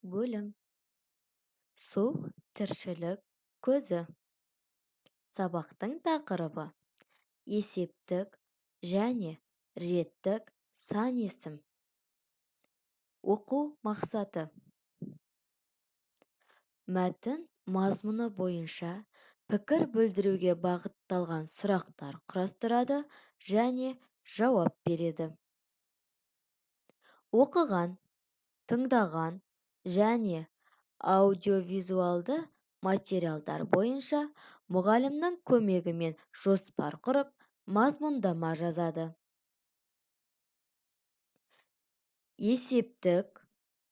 Бөлім. Су тіршілік көзі. Сабақтың тақырыбы есептік және реттік сан есім. Оқу мақсаты. Мәтін мазмұны бойынша пікір білдіруге бағытталған сұрақтар құрастырады және жауап береді. Оқыған, тыңдаған және аудиовизуалды материалдар бойынша мұғалімнің көмегімен жоспар құрып, мазмұндама жазады. Есептік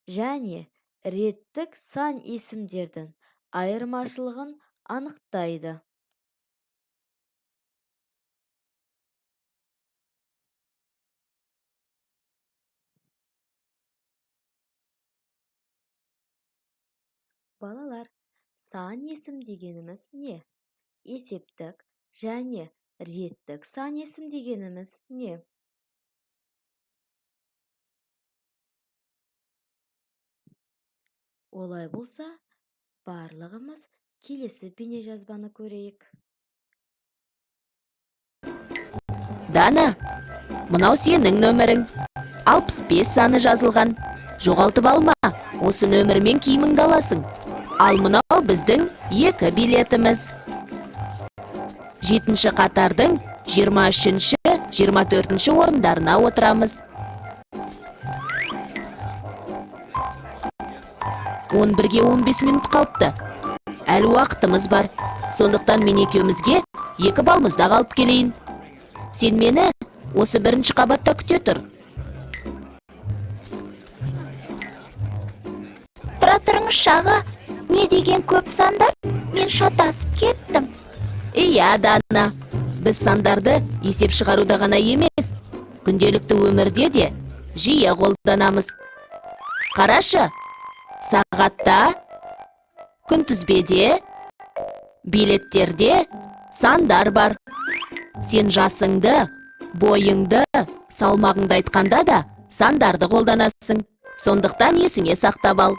және реттік сан есімдердің айырмашылығын анықтайды. Балалар, сан есім дегеніміз не? Есептік және реттік сан есім дегеніміз не? Олай болса, барлығымыз келесі бейнежазбаны көрейік. Дана, мынау сенің нөмірің. 65 саны жазылған. Жоғалтып алма, осы нөмірмен киіміңді аласың. Ал мынау біздің 2 билетіміз. 7-ші қатардың 23-ші, 24-ші орындарына отырамыз. 11-ге 15 минут қалыпты. Әлі уақытымыз бар. Сондықтан мен екеумізге 2 балмызда қалып келейін. Сен мені осы 1-ші қабатта күте тұр. Тұра тұрыңыз шаға, не деген көп сандар? Мен шатасып кеттім. Иә, Дана, біз сандарды есеп шығаруда ғана емес, күнделікті өмірде де жиі қолданамыз. Қарашы, сағатта, күнтізбеде, билеттерде сандар бар. Сен жасыңды, бойыңды, салмағыңды айтқанда да сандарды қолданасың. Сондықтан есіңе сақтап ал.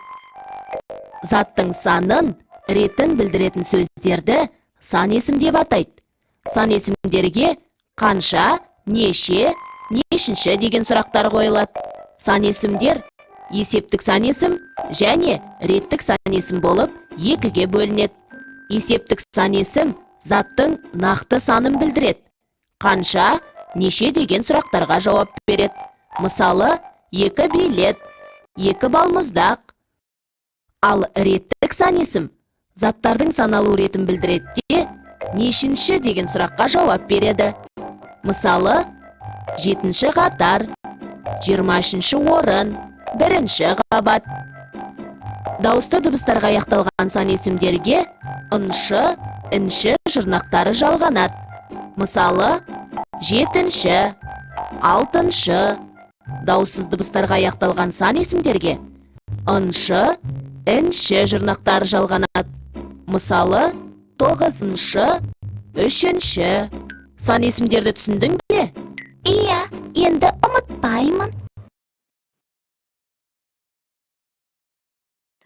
Заттың санын, ретін білдіретін сөздерді сан есім деп атайды. Сан есімдерге қанша, неше, нешінші деген сұрақтар қойылады. Сан есімдер есептік сан есім және реттік сан есім болып 2-ге бөлінеді. Есептік сан есім заттың нақты санын білдіреді. Қанша, неше деген сұрақтарға жауап береді. Мысалы, 2 билет, 2 балмұздақ. Ал реттік сан есім заттардың саналу ретін білдіреді де, нешінші деген сұраққа жауап береді. Мысалы, 7-ші қатар, 23-ші орын, 1-ші қабат. Дауысты дыбыстарға аяқталған сан есімдерге ыншы, інші жұрнақтары жалғанады. Мысалы, 7-ші, 6-шы. Дауыссыз дыбыстарға аяқталған сан есімдерге ыншы, інші жұрнақтары жалғанады. Мысалы, 9-шы, 3-ші. Сан есімдерді түсіндің бе? Иә, енді ұмытпаймын.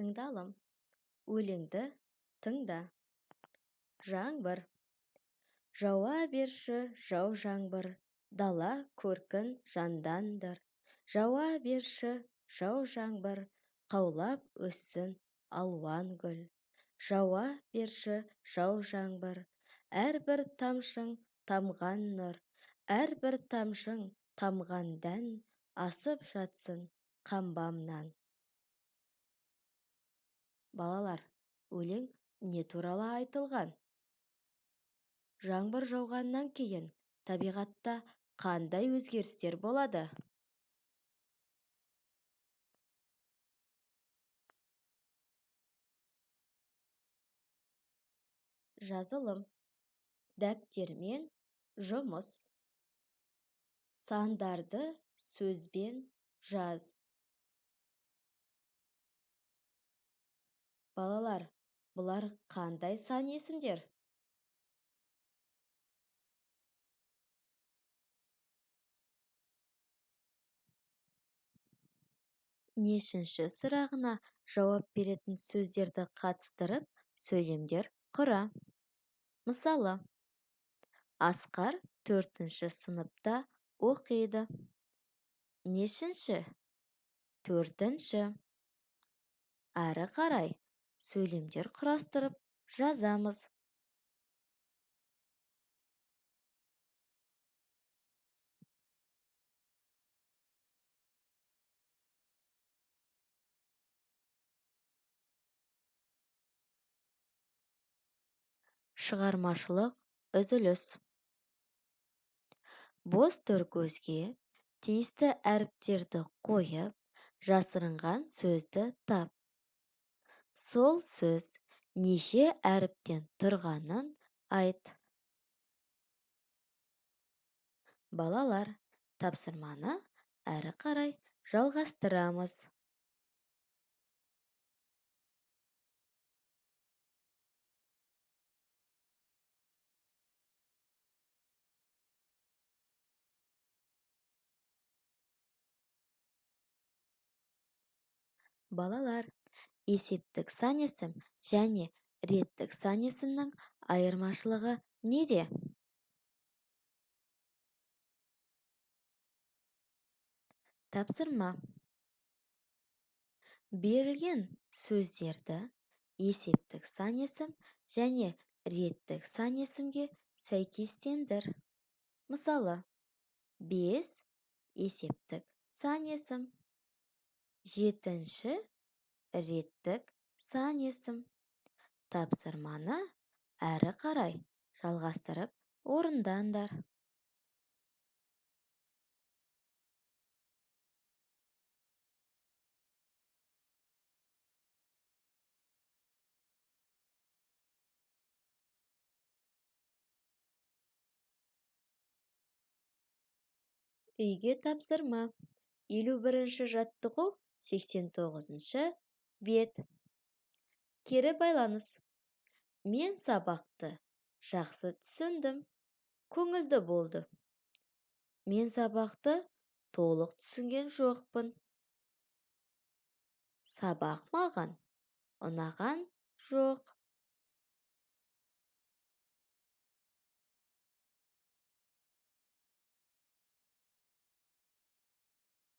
Тыңдалым. Өлеңді тыңда. Жаңбыр. Жауа берші, жау жаңбыр, дала көркін жандандыр. Жауа берші, жау жаңбыр, қаулап өссін алуан гүл. Жауа берші, жау жаңбыр, әрбір тамшың тамған нұр, әрбір тамшың тамған дән, асып жатсын қамбамнан. Балалар, өлең не туралы айтылған? Жаңбыр жауғаннан кейін табиғатта қандай өзгерістер болады? Жазылым. Дәптермен жұмыс. Сандарды сөзбен жаз. Балалар, бұлар қандай сан есімдер? Нешінші сұрағына жауап беретін сөздерді қатыстырып сөйлемдер құра. Мысалы, Асқар 4-ші сыныпта оқиды. Нешінші? 4-ші. Әрі қарай сөйлемдер құрастырып жазамыз. Шығармашылық үзіліс. Бос көзге тиісті әріптерді қойып, жасырынған сөзді тап. Сол сөз неше әріптен тұрғанын айт. Балалар, тапсырманы әрі қарай жалғастырамыз. Балалар, есептік сан есім және реттік сан есімнің айырмашылығы неде? Тапсырма. Берілген сөздерді есептік сан есім және реттік сан есімге сәйкестендір. Мысалы, 5 есептік сан есім, 7-ші реттік сан есім. Тапсырманы әрі қарай жалғастырып орындаңдар. Үйге тапсырма. 51-ші жаттығу 89-ші бет. Кері байланыс. Мен сабақты жақсы түсіндім. Көңілді болды. Мен сабақты толық түсінген жоқпын. Сабақ маған ұнаған жоқ.